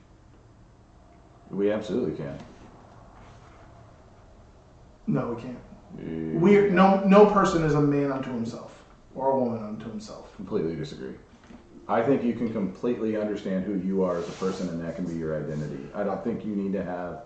We absolutely can.
No, we can't. No person is a man unto himself or a woman unto himself.
Completely disagree. I think you can completely understand who you are as a person, and that can be your identity. I don't think you need to have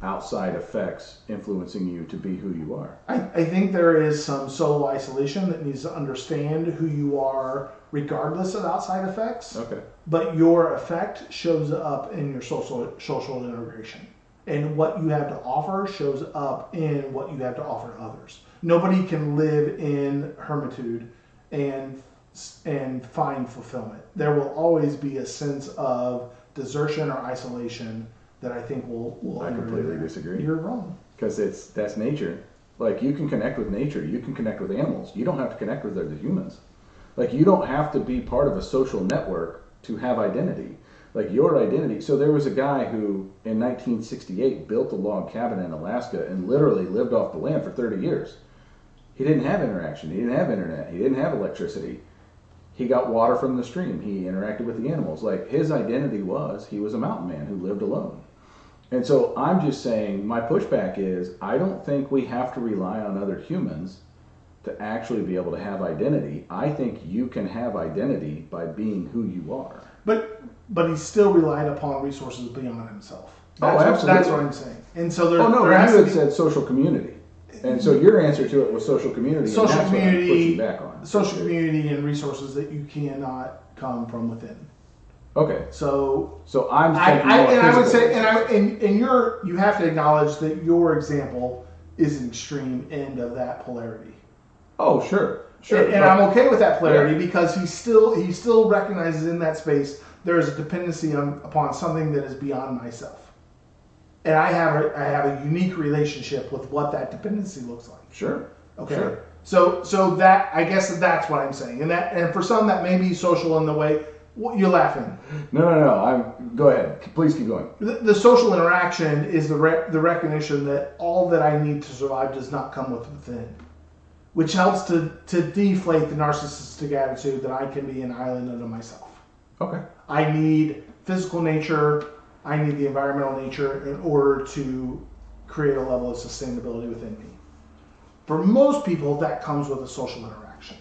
outside effects influencing you to be who you are.
I think there is some solo isolation that needs to understand who you are regardless of outside effects.
Okay.
But your effect shows up in your social integration. And what you have to offer shows up in what you have to offer to others. Nobody can live in hermitude and find fulfillment. There will always be a sense of desertion or isolation that I think will
I completely disagree.
You're wrong.
Because that's nature. Like, you can connect with nature. You can connect with animals. You don't have to connect with other humans. Like, you don't have to be part of a social network to have identity. Like, your identity. So there was a guy who, in 1968, built a log cabin in Alaska and literally lived off the land for 30 years. He didn't have interaction. He didn't have internet. He didn't have electricity. He got water from the stream. He interacted with the animals. Like, his identity was he was a mountain man who lived alone. And so I'm just saying, my pushback is, I don't think we have to rely on other humans to actually be able to have identity. I think you can have identity by being who you are.
But he still relied upon resources beyond himself.
Absolutely.
That's what I'm saying. And so there.
Oh no,
there
you
has
had
to be,
said social community, and so your answer to it was social community.
social
and that's
community,
what I'm pushing back on.
social community, and resources that you cannot come from within.
Okay.
So
I'm thinking
I would say,
physical.
you have to acknowledge that your example is an extreme end of that polarity.
Oh sure.
And I'm okay with that polarity because he still recognizes in that space there is a dependency upon something that is beyond myself, and I have a unique relationship with what that dependency looks like.
Sure.
Okay.
Sure.
So that, I guess that's what I'm saying, and for some that may be social in the way. You're laughing.
No. Go ahead. Please keep going.
The social interaction is the recognition that all that I need to survive does not come within, which helps to deflate the narcissistic attitude that I can be an island unto myself.
Okay.
I need physical nature, I need the environmental nature in order to create a level of sustainability within me. For most people, that comes with a social interaction.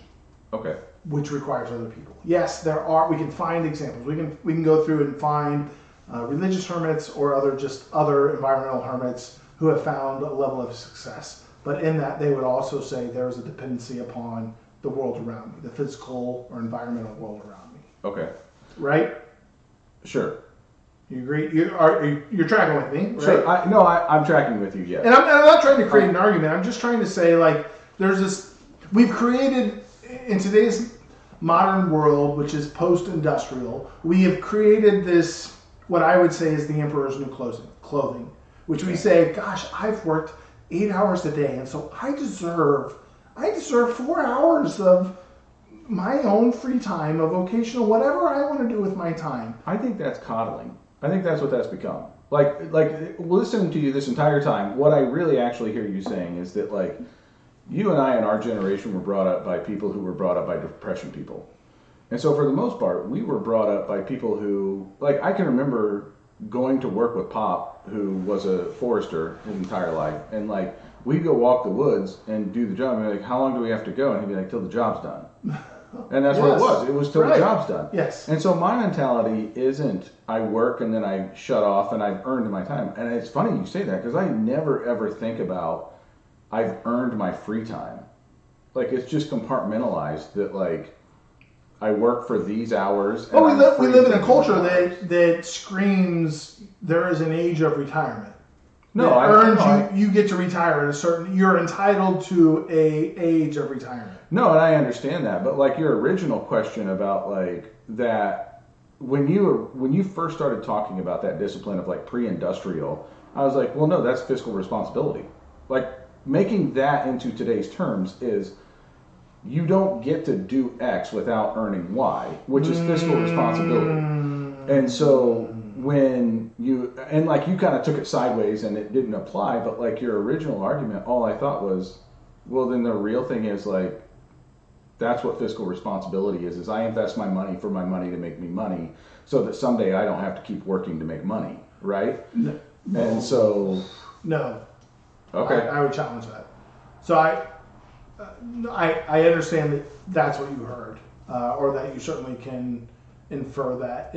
Okay.
Which requires other people. Yes, we can find examples. We can go through and find religious hermits or other environmental hermits who have found a level of success. But in that, they would also say there is a dependency upon the world around me, the physical or environmental world around me.
Okay.
Right?
Sure.
You agree? You're tracking with me, right?
Sure. I'm tracking with you, yes.
And I'm not trying to create an argument. I'm just trying to say, like, there's this. We've created in today's modern world, which is post-industrial, we have created this, what I would say is the emperor's new clothing, which we say, gosh, I've worked 8 hours a day, and so I deserve 4 hours of my own free time, of vocational, whatever I want to do with my time.
I think that's coddling. I think that's what that's become. Like listening to you this entire time, what I really actually hear you saying is that, like, you and I in our generation were brought up by people who were brought up by depression people. And so for the most part, we were brought up by people who, like, I can remember going to work with Pop, who was a forester his entire life. And, like, we'd go walk the woods and do the job. And we'd be like, how long do we have to go? And he'd be like, till the job's done. And that's what it was. It was till the job's done.
Yes.
And so my mentality isn't I work and then I shut off and I've earned my time. And it's funny you say that because I never ever think about I've earned my free time. Like, it's just compartmentalized that, like, I work for these hours.
Well, we live in a culture that screams there is an age of retirement. No, you get to retire at a certain. You're entitled to a age of retirement.
No, and I understand that, but like your original question about like that when you first started talking about that discipline of like pre-industrial, I was like, well, no, that's fiscal responsibility. Like, making that into today's terms is you don't get to do X without earning Y, which is fiscal responsibility. And so when you kind of took it sideways and it didn't apply, but like your original argument, all I thought was, well, then the real thing is like, that's what fiscal responsibility is I invest my money for my money to make me money so that someday I don't have to keep working to make money, right? No. And so...
No.
Okay.
I would challenge that. So I understand that that's what you heard, or that you certainly can infer that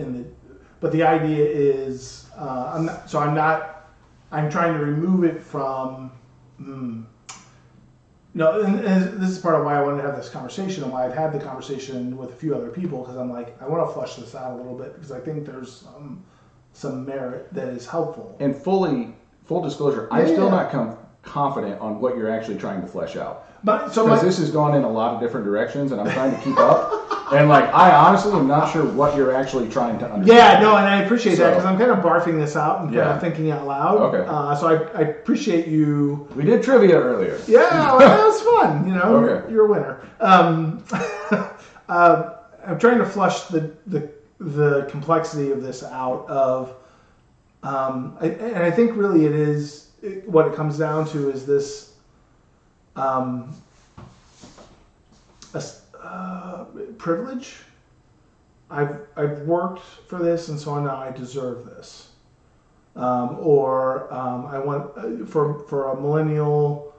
but the idea is I'm not I'm trying to remove it from. No, and this is part of why I wanted to have this conversation and why I've had the conversation with a few other people, because I'm like, I want to flush this out a little bit because I think there's some merit that is helpful.
And full disclosure, I'm still not confident on what you're actually trying to flesh out.
But
because this has gone in a lot of different directions, and I'm trying to keep up. And like, I honestly am not sure what you're actually trying to understand.
Yeah, no, and I appreciate that because I'm kind of barfing this out and kind of thinking out loud.
Okay.
So I appreciate you.
We did trivia earlier.
Yeah, well, that was fun. You know, you're a winner. I'm trying to flush the complexity of this out of, and I think really what it comes down to is this. Privilege. I've worked for this, and so now I deserve this. I want for a millennial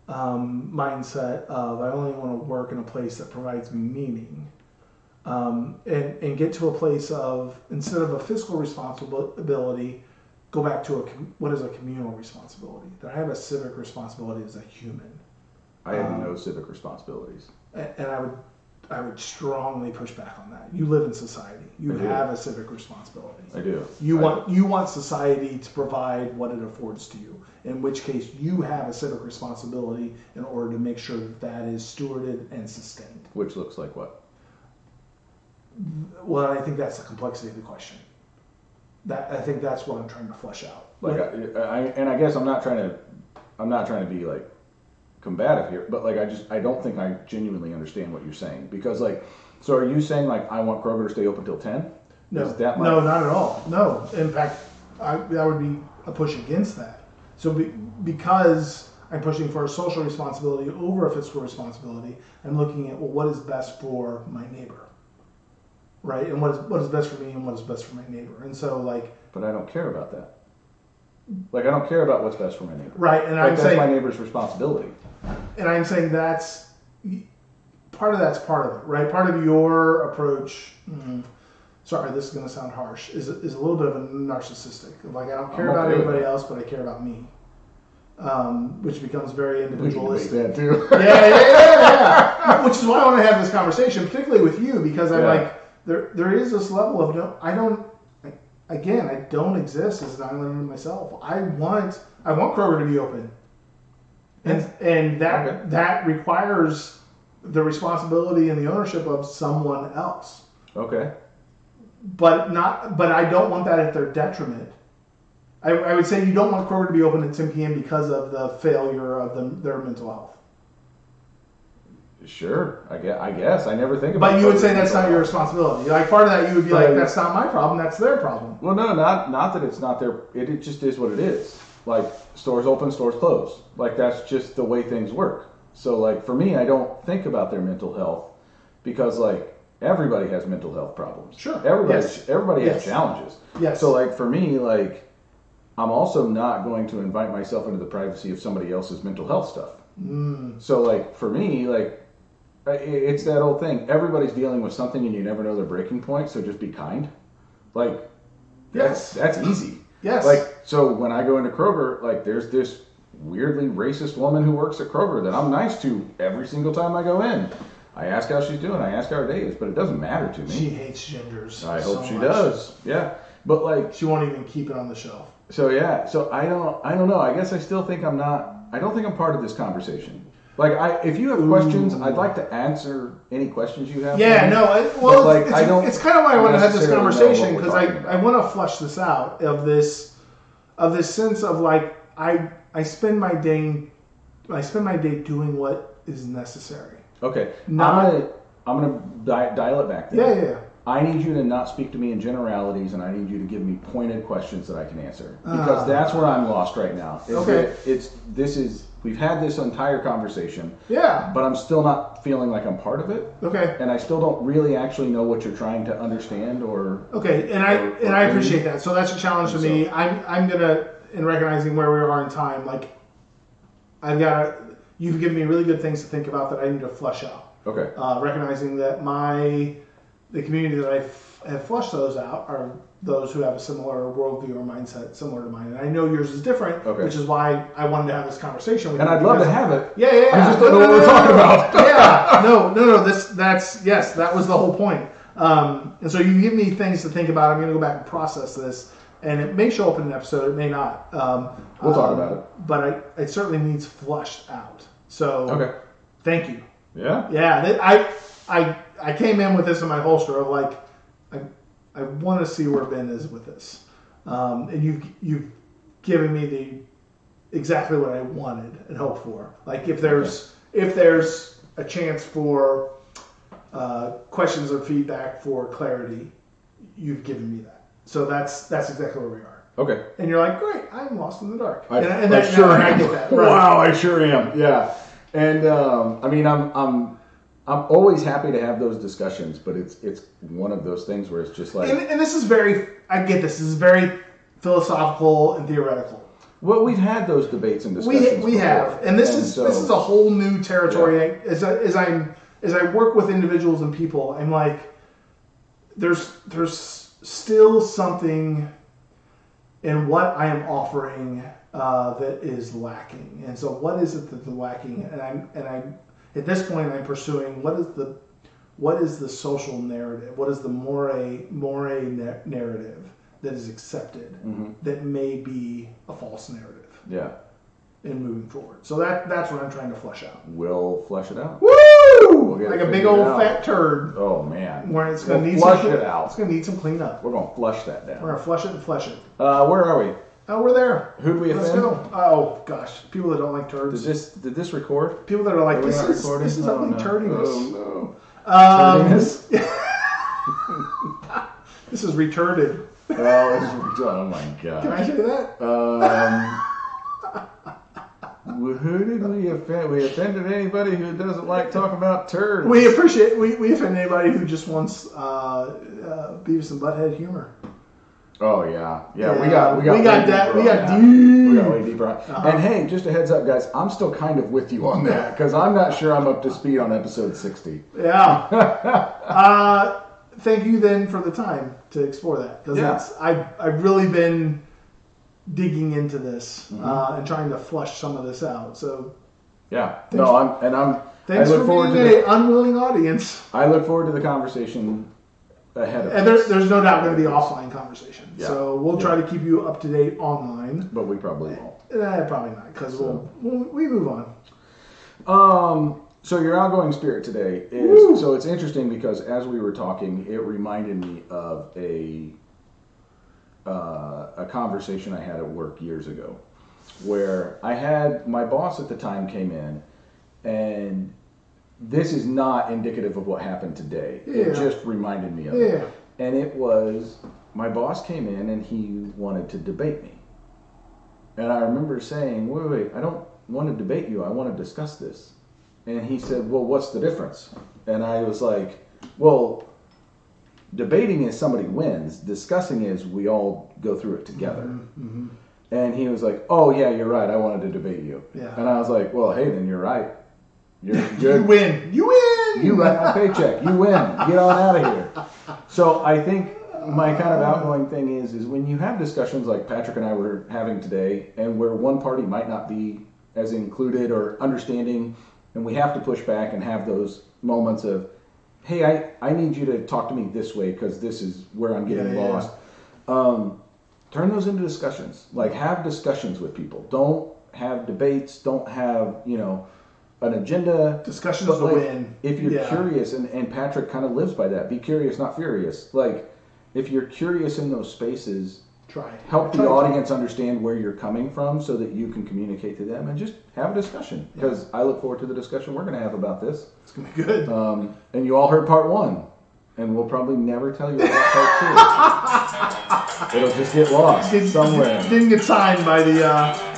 mindset of I only want to work in a place that provides me meaning, and get to a place of instead of a fiscal responsibility, go back to what is a communal responsibility. That I have a civic responsibility as a human.
I have no civic responsibilities.
And I would strongly push back on that. You live in society. You have a civic responsibility.
I do.
You want society to provide what it affords to you. In which case, you have a civic responsibility in order to make sure that is stewarded and sustained.
Which looks like what?
Well, I think that's the complexity of the question. I think that's what I'm trying to flesh out.
Like, I guess I'm not trying to be like combative here, but like I don't think I genuinely understand what you're saying, because like, so are you saying like I want Kroger to stay open till 10?
No, no, not at all. No, in fact, that would be a push against that. So because I'm pushing for a social responsibility over a fiscal responsibility, I'm looking at, well, what is best for my neighbor, right? And what is best for me and what is best for my neighbor. And so like,
but I don't care about that. Like, I don't care about what's best for my neighbor.
Right, and
like, that's my neighbor's responsibility.
And I'm saying that's part of it, right? Part of your approach. Sorry, this is going to sound harsh. Is a little bit of a narcissistic. Like, I don't care about anybody else, but I care about me, which becomes very individualistic.
We can debate that too.
Yeah. Which is why I want to have this conversation, particularly with you, because I'm like, there is this level of I don't exist as an island myself. I want Kroger to be open, and that requires the responsibility and the ownership of someone else.
Okay.
But I don't want that at their detriment. I would say you don't want Kroger to be open at 10 p.m. because of the failure of their mental health.
Sure, I guess. I never think about it.
But you would say that's not your responsibility. Like, part of that, you would be like, that's not my problem, that's their problem.
Well, no, not that it's not their, it just is what it is. Like, stores open, stores close. Like, that's just the way things work. So, like, for me, I don't think about their mental health because, like, everybody has mental health problems.
Sure.
Everybody has challenges.
Yes.
So, like, for me, like, I'm also not going to invite myself into the privacy of somebody else's mental health stuff. So, like, for me, like, it's that old thing. Everybody's dealing with something and you never know their breaking point, so just be kind. Like, that's easy.
Yes.
Like, so when I go into Kroger, like, there's this weirdly racist woman who works at Kroger that I'm nice to every single time I go in. I ask how she's doing. I ask how her day is, but it doesn't matter to me.
She hates gingers.
I hope she does. Yeah. But, like,
she won't even keep it on the shelf.
So, yeah. So, I don't know. I guess I still think I don't think I'm part of this conversation. Like, if you have questions, I'd like to answer any questions you have.
Yeah, no. It's kind of why I want to have this conversation, because I want to flush this out of this sense of like I spend my day doing what is necessary.
Okay. I'm gonna dial it back there.
Yeah.
I need you to not speak to me in generalities, and I need you to give me pointed questions that I can answer, because that's where I'm lost right now.
Okay.
We've had this entire conversation.
Yeah.
But I'm still not feeling like I'm part of it.
Okay.
And I still don't really actually know what you're trying to understand or.
Okay, and I appreciate that. So that's a challenge for me. I'm gonna, in recognizing where we are in time, like you've given me really good things to think about that I need to flesh out.
Okay.
Recognizing that my the community that I have flushed those out are those who have a similar worldview or mindset similar to mine. And I know yours is different, which is why I wanted to have this conversation with you.
And I'd love to have it.
Yeah.
I just don't know what we're talking about.
No. That was the whole point. And so you give me things to think about. I'm going to go back and process this. And it may show up in an episode. It may not.
We'll talk about it.
But it certainly needs flushed out. So thank you.
Yeah?
Yeah. I came in with this in my holster of like, I want to see where Ben is with this. And you've given me exactly what I wanted and hoped for. Like if there's a chance for questions or feedback for clarity, you've given me that. So that's exactly where we are.
Okay.
And you're like, great, I'm lost in the dark.
I
sure
am.
I get that. Right.
Wow, I sure am. Yeah. And I mean, I'm always happy to have those discussions, but it's one of those things where it's just like...
And this is I get this. This is very philosophical and theoretical.
Well, we've had those debates and discussions
We have. And this is a whole new territory. Yeah. As I work with individuals and people, I'm like, there's still something in what I am offering that is lacking. And so what is it that's lacking? And I'm at this point, I'm pursuing what is the social narrative? What is the more narrative that is accepted that may be a false narrative?
Yeah.
In moving forward. So that's what I'm trying to flush out.
We'll flush it out.
Woo!
We'll
like a big old fat turd.
Oh man.
Where it's gonna need
flush it out.
It's gonna need some cleanup.
We're gonna flush that down.
We're gonna flush it and flesh it.
Where are we?
Oh, we're there.
Who do we offend?
Let's go. Oh gosh, people that don't like turds.
Did this record?
People that are like, this is ugly turdiness.
Oh no.
This is retarded.
Oh my god.
Can I say that?
Who did we offend? We offended anybody who doesn't like talking about turds.
We offend anybody who just wants Beavis and Butthead humor.
Oh yeah. We got
that. We got
way deeper on. And hey, just a heads up, guys. I'm still kind of with you on that because I'm not sure I'm up to speed on episode 60.
Yeah. Thank you then for the time to explore that because I've really been digging into this and trying to flush some of this out. So
thanks
for being an unwilling audience.
I look forward to the conversation ahead of us.
And there's no doubt going to be offline conversation. Yeah. So we'll try to keep you up to date online.
But we probably won't.
Probably not because we move on.
So your outgoing spirit today is so it's interesting because as we were talking, it reminded me of a conversation I had at work years ago, where I had my boss at the time came in, and this is not indicative of what happened today. Yeah. It just reminded me of it. And it was my boss came in and he wanted to debate me, and I remember saying, "Wait, I don't want to debate you. I want to discuss this." And he said, "Well, what's the difference?" And I was like, "Well, debating is somebody wins. Discussing is we all go through it together." Mm-hmm. And he was like, "Oh, yeah, you're right. I wanted to debate you." Yeah. And I was like, "Well, hey, then you're right. You're
good. You win. You win.
You write my paycheck. You win. Get on out of here." So I think my kind of outgoing thing is when you have discussions like Patrick and I were having today, and where one party might not be as included or understanding, and we have to push back and have those moments of, hey, I need you to talk to me this way because this is where I'm getting lost. Turn those into discussions. Like, have discussions with people. Don't have debates. Don't have, an agenda.
Discussions to win.
If you're curious, and Patrick kind of lives by that, be curious, not furious. Like, if you're curious in those spaces, help the audience understand where you're coming from so that you can communicate to them and just have a discussion. Because I look forward to the discussion we're going to have about this.
It's going to be good.
And you all heard part 1. And we'll probably never tell you about part 2. It'll just get lost somewhere.
Didn't get signed by the...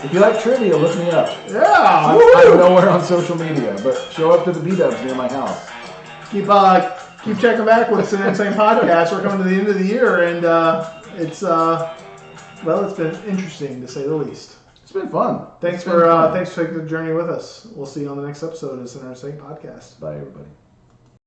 If you like trivia, look me up.
Yeah!
I'm nowhere on social media, but show up to the B-dubs near my house.
Keep checking back with the Insane Podcast. We're coming to the end of the year, and it's been interesting to say the least.
It's been fun.
Thanks for taking the journey with us. We'll see you on the next episode of the Insane Podcast.
Bye, everybody.